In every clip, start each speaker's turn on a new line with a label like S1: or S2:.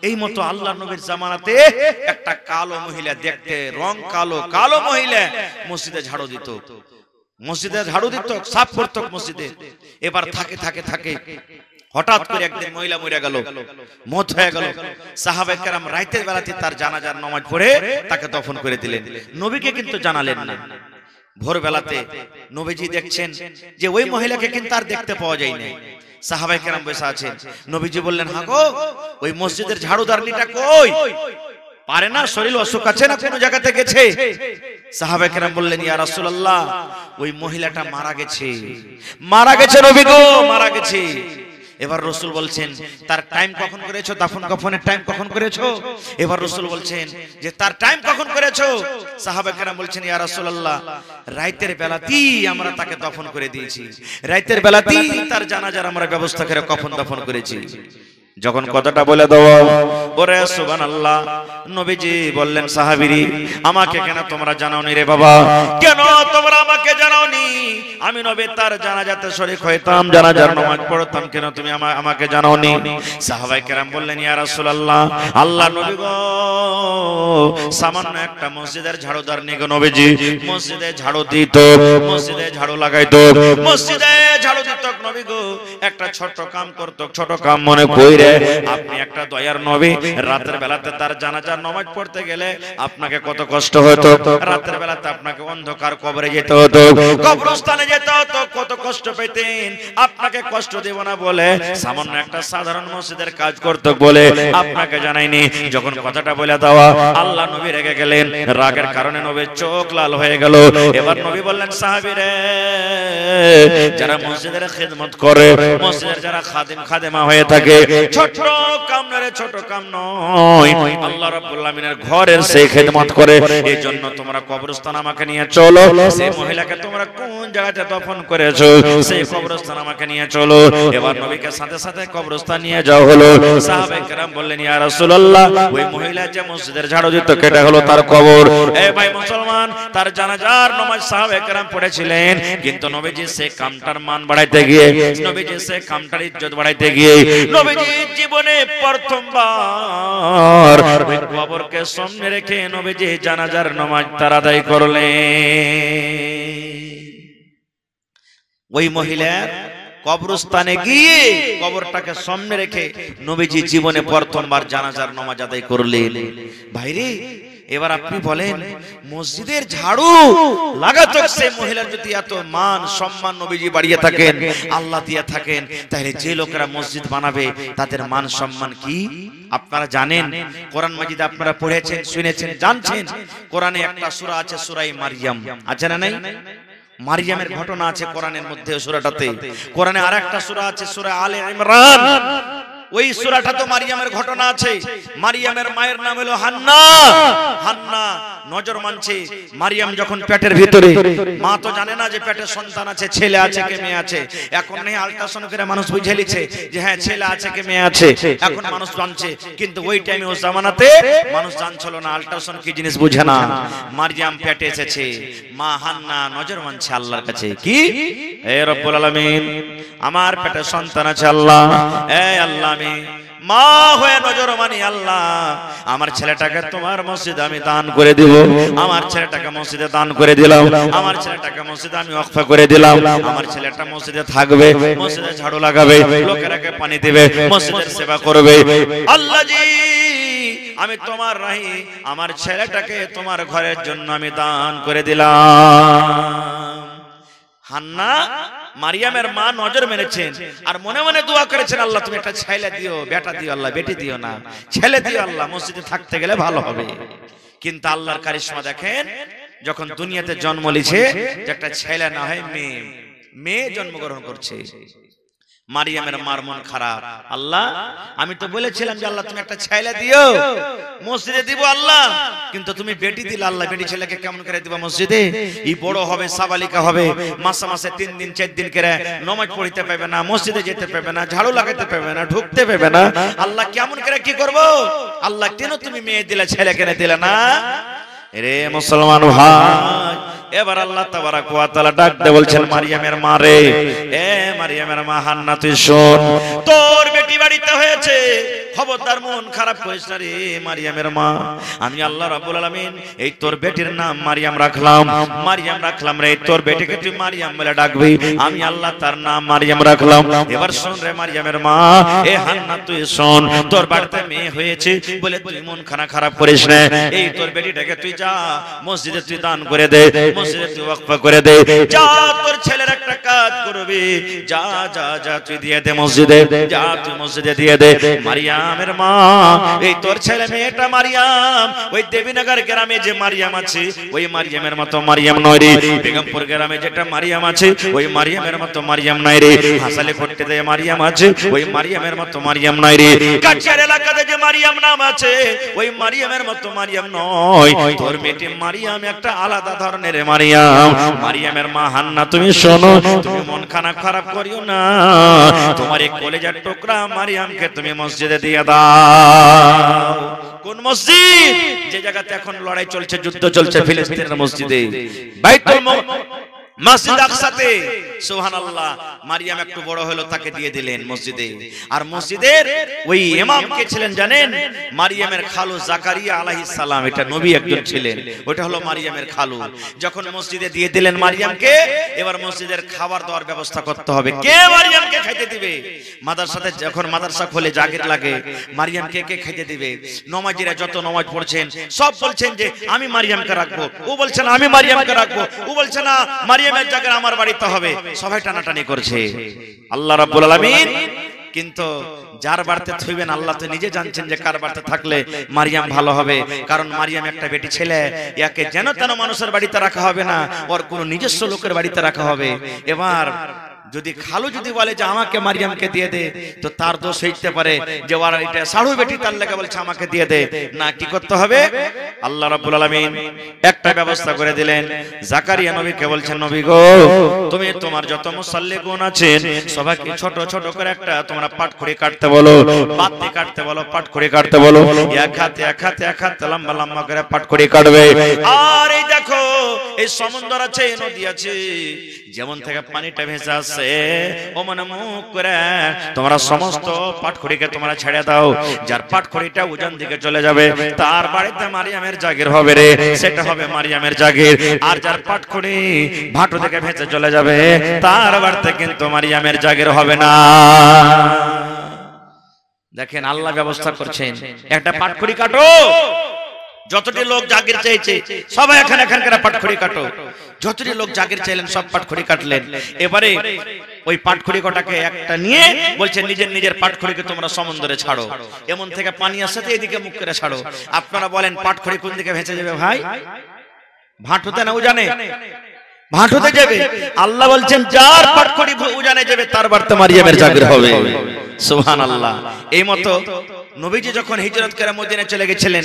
S1: এই মতো আল্লাহর নবীর জামানাতে একটা কালো মহিলা, দেখতে রং কালো, কালো মহিলা মসজিদে ঝাড়ু দিত, সাফ করত মসজিদে। এবার থাকে থাকে থাকে হঠাৎ করে একদিন মহিলা মরে গেল, মওত হয়ে গেল। সাহাবায়ে কেরাম রাতের বেলাতে তার জানাজার নামাজ পড়ে তাকে দফন করে দিলেন। নবীকে কিন্তু জানালেন না। ভোর বেলাতে নবীজি দেখছেন যে ওই মহিলাকে কিন্তু আর দেখতে পাওয়া যায় না। সাহাবায়ে কেরাম বসে আছেন। নবীজি বললেন, হ্যাঁ গো, ওই মসজিদের ঝাড়ুদারনিটা কই? পারে না, শরীর অসুখ আছে না, কোন জায়গাতে গেছে? সাহাবায়ে কেরাম বললেন, ইয়া রাসূলুল্লাহ, ওই মহিলাটা মারা গেছে, মারা গেছে নবী গো, মারা গেছে। এবার রাসূল বলছেন, তার টাইম কখন করেছো? দাফন কাফনের টাইম কখন করেছো? এবার রাসূল বলছেন যে তার টাইম কখন করেছো? সাহাবায়ে কেরাম বলছেন, ইয়া রাসূলুল্লাহ, রাতের বেলাতেই আমরা তাকে দফন করে দিয়েছি, রাতের বেলাতেই তার জানাজার আমরা ব্যবস্থা করে কফন দফন করেছি। যখন কথাটা বলে দাও, ওরে সুবহানাল্লাহ, নবীজি বললেন, সাহাবীরি, আমাকে কেন তোমরা জানাওনি রে বাবা? কেন তোমরা আমাকে জানাওনি? আমি নবী তার জানাজাতে শরীক হইতাম, জানাজার নামাজ পড়তাম, কেন তুমি আমাকে জানাওনি? সাহাবায়ে কেরাম বললেন, ইয়া রাসূলুল্লাহ, আল্লাহ নবী গো, সামান্য একটা মসজিদের ঝাড়ুদার নিগো নবীজি মসজিদে ঝাড়ু দিত, মসজিদে ঝাড়ু লাগাইতো, মসজিদে ঝাড়ু দিত নবী গো, একটা ছোট কাম করত, ছোট কাম মনে কইরে আপনি একটা দয়ার নবী, রাতের বেলাতে তার জানাজার নামাজ পড়তে গেলে আপনাকে কত কষ্ট হতো, রাতের বেলাতে আপনাকে অন্ধকার কবরে যেতে হতো, কবরস্থানে যেতে হতো, কত কষ্ট পেতেন। আপনাকে কষ্ট দেব না বলে সামান্য একটা সাধারণ মসজিদের কাজ করতে বলে আপনাকে জানাইনি। যখন কথাটা বলে দেওয়া, আল্লাহ নবী রেগে গেলেন, রাগের কারণে নবীর চোখ লাল হয়ে গেল। এবার নবী বললেন, সাহাবীরে, যারা মসজিদের খিদমত করে, মসজিদের যারা খাদিম খাদেমা হয়ে থাকে, ছোট কাম নয়, ছোট কাম নয়, আল্লাহ রাব্বুল আলামিনের ঘরের সেই খিদমত করে। এই জন্য তোমরা কবরস্থান আমাকে নিয়ে চলো, সেই মহিলাকে তোমরা কোন জায়গাতে দফন করেছো সেই কবরস্থান আমাকে নিয়ে চলো। এবার নবীকে সাথে সাথে কবরস্থান নিয়ে যাওয়া হলো। সাহাবায়ে কেরাম বললেন, ইয়া রাসূলুল্লাহ, ওই মহিলা যে মসজিদের ঝাড়ু দিত, কেটে হলো তার কবর। এ ভাই মুসলমান, তার জানাজার নামাজ সাহাবায়ে কেরাম পড়েছিলেন, কিন্তু নবীজি সেই কামটার মান বাড়াইতে গিয়ে, নবীজি সেই কামটার ইজ্জত বাড়াইতে গিয়ে, নবীজি জীবনে প্রথমবার ওই কবরকে সামনে রেখে নবীজি জানাজার নামাজ তার আদায় করলেন। ওই মহিলার কবরস্থানে গিয়ে কবরটাকে সামনে রেখে নবীজি জীবনে প্রথমবার জানাজার নামাজ আদায় করলেন। ভাইরে, এবার আপনি বলেন, মসজিদের ঝাড়ু লাগাতো সেই মহিলার যদি এত মান সম্মান নবীজি বাড়িয়ে থাকেন, আল্লাহ দিয়ে থাকেন, তাহলে যে লোকেরা মসজিদ বানাবে তাদের মান সম্মান কি আপনারা জানেন? কোরআন মাজিদ আপনারা পড়েছেন, শুনেছেন, জানছেন। কোরআনে একটা সূরা আছে, সূরা মারইয়াম, আছে না নাই? মারইয়ামের ঘটনা আছে কোরআনের মধ্যে, সূরাটাতে। কোরআনে আরেকটা সূরা আছে, সূরা আলে ইমরান, ওই সূরাটা তো মারইয়ামের ঘটনা আছে। মারইয়ামের মায়ের নাম হলো হান্না। হান্না নজর মানছে, মারইয়াম যখন পেটের ভিতরে, মা তো জানে না যে পেটে সন্তান আছে, ছেলে আছে কি মেয়ে আছে। এখন নেই আল্ট্রাসাউন্ড করে মানুষ বুঝে লিছে যে হ্যাঁ ছেলে আছে কি মেয়ে আছে, এখন মানুষ জানছে। কিন্তু ওই টাইমে, ওই জামানাতে মানুষ জানছিল না, আল্ট্রাসাউন্ড কি জিনিস বুঝে না। মারইয়াম পেটে এসেছে, মা হান্না নজর মানছে আল্লাহর কাছে, কি হে রব্বুল আলামিন, আমার পেটে সন্তান আছে, আল্লাহ, এ আল্লাহ, আমি মা হয়ে নজর মানি, আল্লাহ, আমার ছেলেটাকে তোমার মসজিদে আমি দান করে দিব, আমার ছেলেটাকে মসজিদে দান করে দিলাম, আমার ছেলেটাকে মসজিদে আমি ওয়াকফ করে দিলাম, আমার ছেলেটা মসজিদে থাকবে, মসজিদে ঝাড়ু লাগাবে, লোকেরাকে পানি দিবে, মসজিদের সেবা করবে। আল্লাহ জি, আমি তোমার রাহি, আমার ছেলেটাকে তোমার ঘরের জন্য আমি দান করে দিলাম। হান্না মারিয়ামের মা নজর মেরেছেন আর মনে মনে দোয়া করেছেন, আল্লাহ তুমি একটা ছেলে দিও, বেটা দিও, আল্লাহ বেটি দিও না, ছেলে দিও, আল্লাহ মসজিদে থাকতে গেলে ভালো হবে। কিন্তু আল্লাহর কারিশমা দেখেন, যখন দুনিয়াতে জন্ম নিয়েছে, যে একটা ছেলে না হয় মেয়ে, মেয়ে জন্মগ্রহণ করছে। মারিয়ামের মার মন খারাপ, আল্লাহ আমি তো বলেছিলাম যে আল্লাহ তুমি একটা ছেলে দিও, মসজিদে দিব আল্লাহ, কিন্তু তুমি বেটি দিলে, আল্লাহ বেটি ছেলেকে কেমন করে দিবা মসজিদে? এই বড় হবে, সাবালিকা হবে, মাসে মাসে 3 দিন 4 দিন করে নামাজ পড়তে পারবে না, মসজিদে যেতে পারবে না, ঝাড়ু লাগাতে পারবে না, ঢুকতে পারবে না, আল্লাহ কেমন করে কি করব? আল্লাহ কেন তুমি মেয়ে দিলে, ছেলে কেন দিলে না? রে মুসলমান ভাই, এবার আল্লাহ তাবারাক ওয়া তাআলা ডাক দিয়ে বলছেন মারিয়ামের মা রে, এ মারিয়ামের মা হান্নাহ তুই শোন, তোর বেটি বাড়িতে হয়েছে, খবরদার মন খারাপ করিস না রে মারিয়ামের মা। আমি আল্লাহ রাব্বুল আলামিন এই তোর বেটির নাম মারিয়াম রাখলাম, মারিয়াম রাখলাম রে, তোর বেটিকে তুই মারিয়াম বলে ডাকবি, আমি আল্লাহ তার নাম মারিয়াম রাখলাম। এবার শোন রে মারিয়ামের মা, এ হান্নাহ তুই শোন, তোর বাড়িতে মেয়ে হয়েছে বলে তুই মন খারাপ করিস না, এই তোর বেটিটাকে তুই যা মসজিদে তুই দান করে দে, মসজিদে তুই ওয়াকফ করে দে, যা তোর ছেলের একটা কাজ করবি, যা যা যা তুই দিয়ে দে মসজিদে, যা তুই মসজিদে দিয়ে দে। মারিয়ামের মা, এই তোর ছেলে মেয়েটা মারিয়াম ওই দেবীনগর গ্রামে যে মারিয়াম আছে ওই মারিয়ামের মতো মারিয়াম নয় রে, বেগমপুর গ্রামে যেটা মারিয়াম আছে ওই মারিয়ামের মতো মারিয়াম নাই রে, হাসালে করতে দেয় মারিয়াম আছে ওই মারিয়ামের মতো মারিয়াম নাই রে, কাছের এলাকাতে যে মারিয়াম নাম আছে ওই মারিয়ামের মতো মারিয়াম নয়, তোর মেয়েটি মারিয়াম একটা আলাদা ধরনের মারিয়াম। মারিয়ামের মা হান্নাহ তুমি শোনো, তুমি মন খারাপ করিও না, তোমার এই কলেজার টুকরা মারিয়ামকে তুমি মসজিদে দিয়ে দাও। কোন মসজিদ? যে জায়গাতে এখন লড়াই চলছে, যুদ্ধ চলছে, ফিলিস্তিনের মসজিদে, বাইতুল মসজিদ আকসাতে। সুবহানাল্লাহ। মারিয়াম একটু বড় হলো, তাকে দিয়ে দিলেন মসজিদে। আর মসজিদের ওই ইমাম কে ছিলেন জানেন? মারিয়ামের খালু জাকারিয়া আলাইহিস সালাম, এটা নবী একজন ছিলেন, ওটা হলো মারিয়ামের খালু। যখন মসজিদে দিয়ে দিলেন মারিয়ামকে, এবার মসজিদের খাবার দেওয়ার ব্যবস্থা করতে হবে। কে মারিয়ামকে খাইতে দিবে? মাদ্রাসাতে যখন মাদ্রাসা খোলে জাগির লাগে, মারিয়ামকে কে খাইতে দিবে? নমাজিরা যত নমাজ পড়ছেন সব বলছেন যে আমি মারিয়ামকে রাখবো, ও বলছেন আমি মারিয়ামকে রাখবো, ও বলছে না মারিয়ামের জায়গায় আমার বাড়িতে হবে, সবাই টানাটানি করছে। আল্লাহ রাব্বুল আলামিন কিন্তু যার বাড়িতে থইবেন আল্লাহ তো নিজে জানছেন যে কার বাড়িতে থাকলে মারিয়াম ভালো হবে, কারণ মারিয়াম একটা বেটি ছেলে, ইয়াকে যেন তেন মানুষের বাড়িতে রাখা হবে না, ওর কোনো নিজস্ব লোকের বাড়িতে রাখা হবে। এবার যদি খালু যদি বলে যে আমাকে মারিয়ামকে দিয়ে দে, তো তার দোষ হইতে পারে যে ওরা এটা সাড়ু বেটি, তার লাগে বলছে আমাকে দিয়ে দে না, কি করতে হবে? আল্লাহ রাব্বুল আলামিন একটা ব্যবস্থা করে দিলেন। জাকারিয়া নবীকে বলছেন, নবী গো, তুমি তোমার যত মুসাল্লিগুন আছেন সবাইকে ছোট ছোট করে একটা তোমরা পাটখড়ি কাটতে বলো, বাতি কাটতে বলো, পাটখড়ি কাটতে বলো, এক হাতে লম্বা লম্বা করে পাটখড়ি কাটবে। আর এই দেখো এই সমুদ্র আছে, এই নদী আছে, যেমন থেকে পানিটা ভেসে আসছে ও মনে মুখ করে তোমরা সমস্ত পাটখড়িকে তোমরা ছেড়ে দাও, যার পাটখড়িটা উজান দিকে চলে যাবে তার বাড়িতে মারিয়ামের জাগির হবে রে, সেটা হবে মারিয়ামের জাগির। আর যার পাটখড়ি ভাটো থেকে ভেসে চলে যাবে তার বাড়িতে কিন্তু মারিয়ামের জাগির হবে না। দেখেন আল্লাহ ব্যবস্থা করছেন, একটা পাটখড়ি কাটো, যতটি লোক জাগির চাইছে সবাই এখানকার পাটখড়ি কাটো। যতটি লোক জাগির চাইলেন সব পাটখড়ি কাটলেন। এবারে ওই পাটখড়ি কটাকে একটা নিয়ে বলছে নিজের নিজের পাটখড়িকে তোমরা সমুদ্রে ছাড়ো, এমন থেকে পানি আসছে এদিকে মুখ করে ছাড়ো। আপনারা বলেন পাটখড়ি কোন দিকে ভেসে যাবে ভাই? ভাটুতে না উজানে? ভাটুতে যাবে। আল্লাহ বলছেন যার পাটখড়ি উজানে যাবে তার বাড়িতে মারিয়ামের জাগির হবে। সুবহানাল্লাহ। এই মতো নবীজি যখন হিজরত করে মদিনায় চলে গেছিলেন,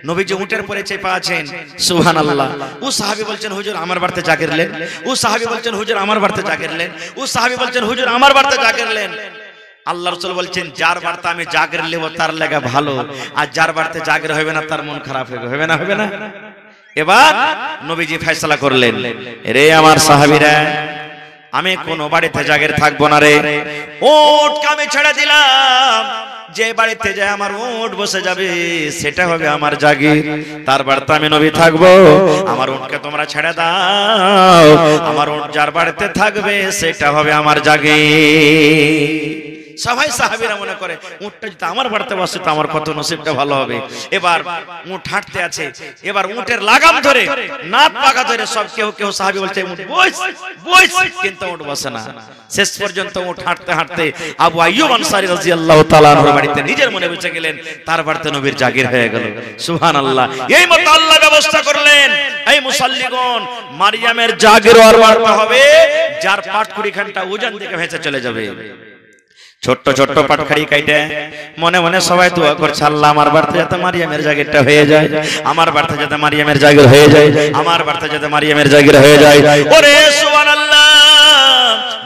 S1: নবীজি উটের পরে চেপে আছেন, সুবহানাল্লাহ। ও সাহাবী বলছেন হুজুর আমার বাড়িতে জাগিরলেন, ও সাহাবী বলছেন হুজুর আমার বাড়িতে জাগিরলেন, ও সাহাবী বলছেন হুজুর আমার বাড়িতে জাগিরলেন। আল্লাহ রাসূল বলছেন যার বাড়িতে আমি জাগির নেব তার লাগা ভালো, আর যার বাড়িতে জাগির হবে না তার মন খারাপ হবে না, হবে না? এবার নবীজি ফয়সালা করলেন, রে আমার সাহাবীরা, আমি কোন বাড়িতে জাগির থাকবো না রে, উটকে আমি ছেড়ে দিলাম, যে বাড়িতে যায় আমার উট বসে যাবে সেটা হবে আমার জাগির, তার বাড়িতে আমি নবী থাকবো। আমার উটকে তোমরা ছেড়ে দাও, আমার উট যার বাড়িতে থাকবে সেটা হবে আমার জাগির। সবাই সাহাবীরা মনে করে উটটা যদি আমার বাড়িতে বসে তো আমার কত নসিবটা ভালো হবে। এবার উট হাঁটতে আছে, এবার উটের লাগাম ধরে নাক পাকা ধরে সব কেউ সাহাবী বলছে উট বস বস, কিন্তু উট বসে না। শেষ পর্যন্ত উট হাঁটতে হাঁটতে আবু আইয়ুব আনসারী রাদিয়াল্লাহু তাআলা আনহুর বাড়িতে নিজের মনে বুঝে গেলেন, তার বাড়িতে নবীর জাগির হয়ে গেল। সুবহানাল্লাহ। এই মত আল্লাহ ব্যবস্থা করলেন, এই মুসাল্লিগণ মারিয়ামের জাগির ওর বাড়িতে হবে যার পাটখড়ি খানটা উজান দিকে ভেসে চলে যাবে। ছোট্ট ছোট্ট পাটখড়ি কাইটে মনে মনে সবাই দোয়া করছে, আল্লাহ আমার বাড়িতে যাতে মারিয়ামের জাগিরটা হয়ে যায়, আমার বাড়িতে যাতে মারিয়ামের জাগির হয়ে যায়, আমার বাড়িতে যাতে মারিয়ামের জাগির হয়ে যায়। ওরে সুবহানাল্লাহ।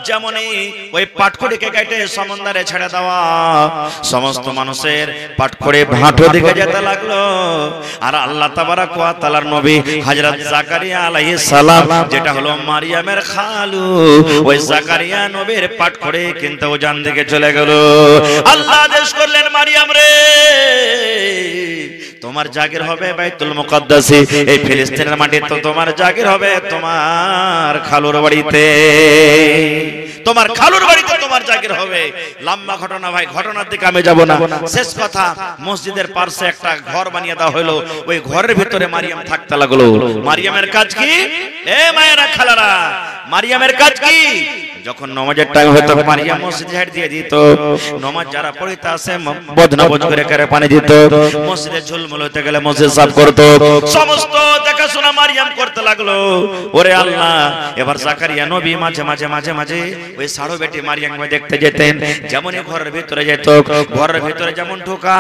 S1: যেমনই ওই পাটখড়িকে কেটে সমুদ্রে ছেড়ে দেওয়া, সমস্ত মানুষের পাটখড়ি ভাঁটো দিকে যেতে লাগলো। আর আল্লাহ তাবারক ওয়া তাআলার নবী হযরত জাকারিয়া আলাইহিস সালাম, যেটা হলো মারিয়ামের খালু, ওই জাকারিয়া নবীর পাটখড়ি কিন্তু ওজান দিকে চলে গেল। আল্লাহ আদেশ করলেন, মারিয়াম রে, তোমার জাগির হবে বাইতুল মুকাদ্দাসে, এই ফিলিস্তিনের মাটিতে তোমার জাগির হবে তোমার খালুর বাড়িতে, তোমার খালুর বাড়িতে তোমার জাগির হবে। লম্বা ঘটনা ভাই, ঘটনার দিকে আমি যাব না। শেষ কথা, মসজিদের পাশে একটা ঘর বানিয়ে দেওয়া হলো, ওই ঘরের ভিতরে মারিয়াম থাকতে লাগলো। মারিয়ামের কাজ কি? এ মায়েরা খালারা, মারিয়ামের কাজ কি? যখন নামাজের টাইম হতো মারিয়াম মসজিদ ঝাড় দিয়ে দিত, নামাজ যারা পড়িতে আসে বদনা বজ করে করে পানি দিত, মসজিদে ঝুলমুল হতে গেলে মসজিদ সাফ করত, সমস্ত দেখাশোনা মারিয়াম করতে লাগলো। ওরে আল্লাহ, এবার জাকারিয়া নবী মাঝে মাঝে মাঝে মাঝে ওই সাড়ো বেটি মারিয়ামকে দেখতে যেতেন। যেমনই ঘরের ভিতরে যেত, ঘরের ভিতরে যেমন ঢোকা,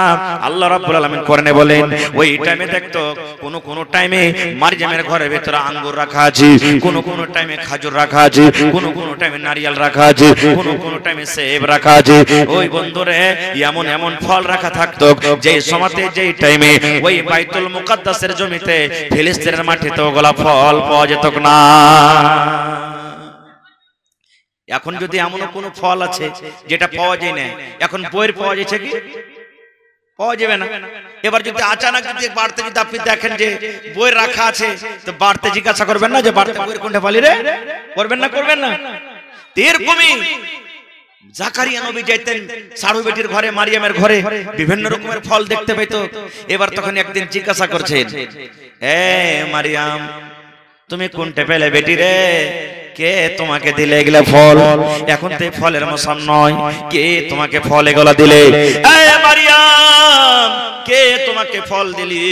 S1: আল্লাহ রাব্বুল আলামিন কোরআনে বলেন, ওই টাইমে দেখতো কোন কোন টাইমে মারিয়ামের ঘরের ভিতরে আঙ্গুর রাখা আছে, কোন কোন টাইমে খাজুর রাখা আছে, কোন কোন টাইমে নারিয়াল রাখা আছে, কোন কোন টাইমে সেব রাখা আছে। ওই বন্ধুরে এমন এমন ফল রাখা থাকতো যে সময়তে যেই টাইমে ওই বাইতুল মুকাদ্দাসের জমিতে ফিলিস্তিনের মাটিতে ওগুলা ফল পাওয়া যেত না। এখন যদি এমন কোন ফল আছে যেটা পাওয়া যায় না, এখন বইয়ের পাওয়া যাচ্ছে কি? পাওয়া যাবে না। এবার যদি আচানক যদি বাড়তে যদি আপনি দেখেন যে বই রাখা আছে, তো বাড়তে জিজ্ঞাসা করবেন না যে বাড়তে বইয়ের কোনটা পালি রে? করবেন না, করবেন না? এরকমই জাকারিয়া নবী যাইতেন সাড়ু বেটির ঘরে, মারিয়ামের ঘরে বিভিন্ন রকমের ফল দেখতে পেত। এবার তখন একদিন জিজ্ঞাসা করছেন, এ মারিয়াম, তুমি কোনটা পেলে বেটি রে? কে তোমাকে দিলে এগুলা ফল? এখন তো ফলের মৌসুম নয়, কে তোমাকে ফল এগুলা দিলে? এ মারিয়াম, কে তোমাকে ফল দিলি?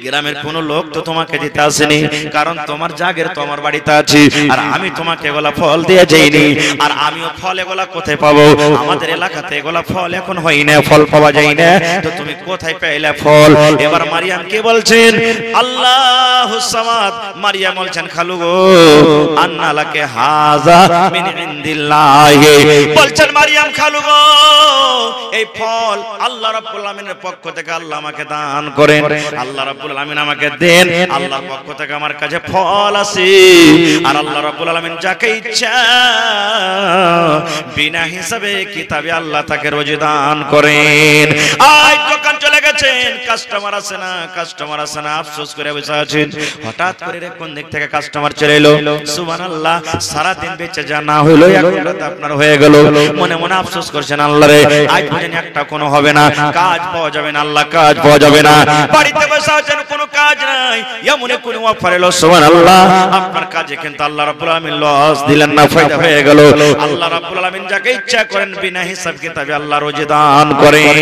S1: গ্রামের কোন লোক তো তোমাকে দিতে আসেনি, কারণ তোমার জাগের তো আমার বাড়িতে আছে, আর আমি তোমাকে এগুলা ফল দিয়ে যাইনি। আর আমিও ফল এগুলা কোথায় পাবো? আমাদের এলাকাতে এগুলা ফল এখন হয় না, ফল পাওয়া যায় না, তো তুমি কোথায় পেলে ফল? এবার মারিয়াম কে বলছেন? আল্লাহুস সামাদ। মারিয়াম বলছেন, খালু গো, আন্না লাকে হাযা মিন ইনদিল্লাহি। বলছেন মারিয়াম, খালু গো, এই ফল আল্লাহ রাব্বুল আলামিনের পক্ষ থেকে আল্লাহ আমাকে দান করেন, আল্লাহ রাব্বুল আলামিন আমাকে দেন, আল্লাহর পক্ষ থেকে আমার কাছে ফল আছে। আর আল্লাহ রাব্বুল আলামিন যাকে ইচ্ছা বিনা হিসাবে কিতাবে আল্লাহ তাকে রোজি দান করেন। আজ দোকান চলে গেছেন, কাস্টমার আসে না, কাস্টমার আসে না, আফসোস করে বসে আছেন। হঠাৎ করে কোন দিক থেকে কাস্টমার চলে এলো, সুবহানাল্লাহ, সারা দিন বেঁচে যা না হইলো এখন রাত আপনার হয়ে গেল। মনে মনে আফসোস করছেন, আল্লাহ রে, আজ পর্যন্ত একটা কোনো হবে না, কাজ পাওয়া যাবে না, আল্লাহ কাজ পাওয়া যাবে না। বাড়িতে বসে আছেন, কোনো কাজ নাই, এমন কোন অফার এলো, সুবহানাল্লাহ, আপনার কাজে কিন্তু আল্লাহ রাব্বুল আলামিন লস দিলেন না, ফায়দা হয়ে গেল। আল্লাহ রাব্বুল আলামিন যাকে ইচ্ছা করেন বিনা হিসাব কিতাবে আল্লাহ রোজি দান করেন।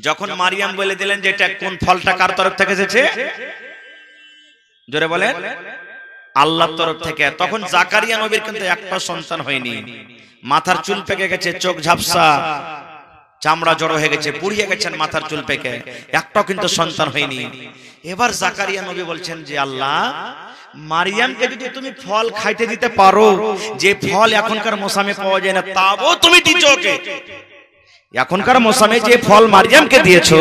S1: যখন মারিয়াম বলে দিলেন যে এটা কোন ফলটা কার তরফ থেকে এসেছে, জোরে বলেন, আল্লাহর তরফ থেকে, তখন জাকারিয়া নবীর কিন্তু একটা সন্তান হয়নি। মাথার চুল পেকে গেছে, চোখ ঝাপসা, চামড়া জড়ো হয়ে গেছে, পুড়িয়ে গেছেন মাথার চুল পেকে, একটাও কিন্তু সন্তান হয়নি। এবার জাকারিয়া নবী বলছেন যে আল্লাহ, মারিয়ামকে যদি তুমি ফল খাইতে দিতে পারো, যে ফল এখনকার মৌসুমে পাওয়া যায় না, তাও তুমি দিচ্ছ ওকে। এখনকার মৌসুমে যে ফল মারিয়ামকে দিয়েছো,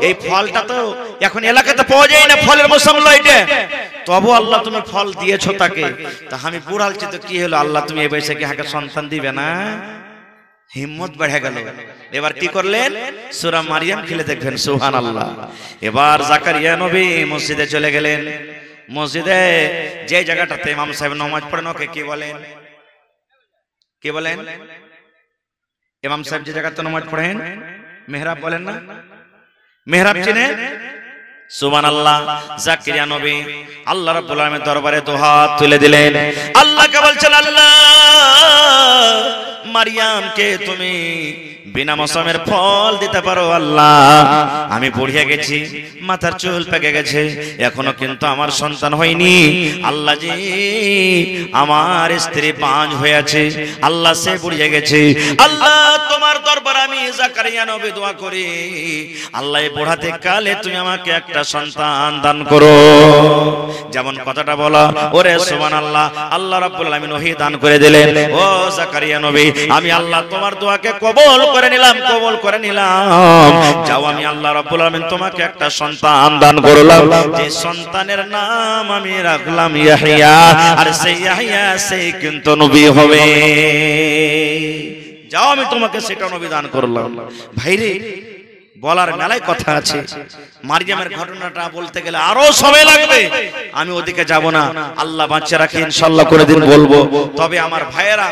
S1: এই ফলটা তো এখন এলাকাতে পাওয়া যায় না, ফলের মৌসুম হলো এটা, তবু আল্লাহ তুমি ফল দিয়েছো তাকে। তা আমি বুড়ালছি তো কি হলো, আল্লাহ তুমি এই বয়সে কি হাকে সন্তান দিবে না? হিম্মত বেড়ে গেল। এবার কি করলেন? সূরা মারিয়াম খুলে দেখবেন, সুবহানাল্লাহ। এবার জাকারিয়া নবী মসজিদে চলে গেলেন। মসজিদে যে জায়গাটাতে ইমাম সাহেব নামাজ পড়েন ওকে কি বলেন? কি বলেন? ইমাম সাহেব যে জায়গাতে নামাজ পড়েন মেহরাব বলেন না? মেহরাব চিনেন? সুবহানাল্লাহ। জাকারিয়া নবী আল্লাহ রাব্বুল আলামিনের দরবারে দুহাত তুলে দিলেন, আল্লাহকে বলছেন, আল্লাহ, মারিয়ামকে তুমি বিনা মৌসুমের ফল দিতে পারো আল্লাহ। আমি বুড়িয়ে গেছি, মাথার চুল পেকে গেছে, এখনো কিন্তু আমার সন্তান হয়নি। আল্লাহ জি, আমার স্ত্রী পাঁচ হয়ে আছে, আল্লাহ সে বুড়িয়ে গেছে। আল্লাহ তোমার দরবারে আমি জাকারিয়া নবী দোয়া করি, আল্লাহ এই বুড়াতে কালে তুমি আমাকে একটা সন্তান দান করো। যেমন কথাটা বলা, ওরে সুবহানাল্লাহ, আল্লাহ রাব্বুল আলামিন ওহী দান করে দিলেন, ও জাকারিয়া নবী, আমি আল্লাহ তোমার দোয়াকে কবুল করে নিলাম, কবুল করে নিলাম। যাও, আমি আল্লাহ রাব্বুল আলামিন তোমাকে একটা সন্তান দান করলাম, যে সন্তানের নাম আমি রাখলাম ইয়াহইয়া, আর সেই ইয়াহইয়া সেই কিন্তু নবী হবে। যাও, আমি তোমাকে সেটা নবী দান করলাম। ভাইরে, বলার মেলায় কথা আছে, মারিয়ামের ঘটনাটা বলতে গেলে আরো সময় লাগবে, আমি ওদিকে যাব না। আল্লাহ বাঁচিয়ে রাখি, ইনশাআল্লাহ করে দিন বলবো। তবে আমার ভাইয়েরা,